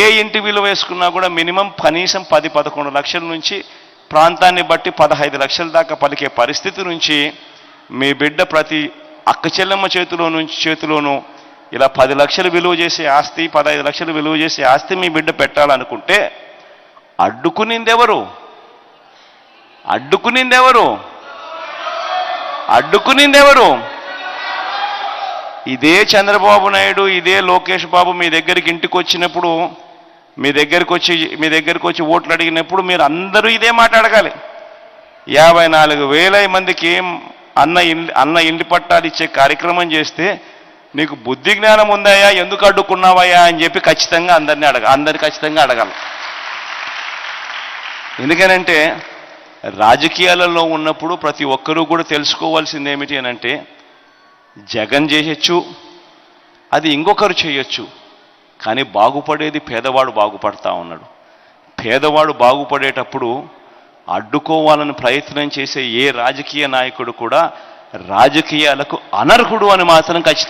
ఏ ఇంటి విలువ వేసుకున్నా కూడా మినిమం కనీసం 10-11 లక్షల నుంచి ప్రాంతాన్ని బట్టి 15 లక్షల దాకా పలికే పరిస్థితి నుంచి మీ బిడ్డ ప్రతి అక్క చెల్లెమ్మ చేతిలోనూ ఇలా 10 లక్షలు విలువ చేసే ఆస్తి 15 లక్షలు విలువ చేసే ఆస్తి మీ బిడ్డ పెట్టాలనుకుంటే అడ్డుకునిందెవరు? ఇదే చంద్రబాబు నాయుడు, ఇదే లోకేష్ బాబు మీ దగ్గరికి ఇంటికి వచ్చినప్పుడు, మీ దగ్గరికి వచ్చి ఓట్లు అడిగినప్పుడు మీరు అందరూ ఇదే మాట అడగాలి. 54,000 మందికి అన్న ఇంటి పట్టాలు ఇచ్చే కార్యక్రమం చేస్తే నీకు బుద్ధి జ్ఞానం ఉందాయా, ఎందుకు అడ్డుకున్నావయ్యా అని చెప్పి ఖచ్చితంగా అందరు ఖచ్చితంగా అడగాలి. ఎందుకనంటే రాజకీయాలలో ఉన్నప్పుడు ప్రతి ఒక్కరూ కూడా తెలుసుకోవాల్సింది ఏమిటి అనంటే, జగన్ చేయొచ్చు, అది ఇంకొకరు చేయొచ్చు, కానీ బాగుపడేది పేదవాడు బాగుపడతా ఉన్నాడు. పేదవాడు బాగుపడేటప్పుడు అడ్డుకోవాలని ప్రయత్నం చేసే ఏ రాజకీయ నాయకుడు కూడా రాజకీయాలకు అనర్హుడు అని మాత్రం ఖచ్చితంగా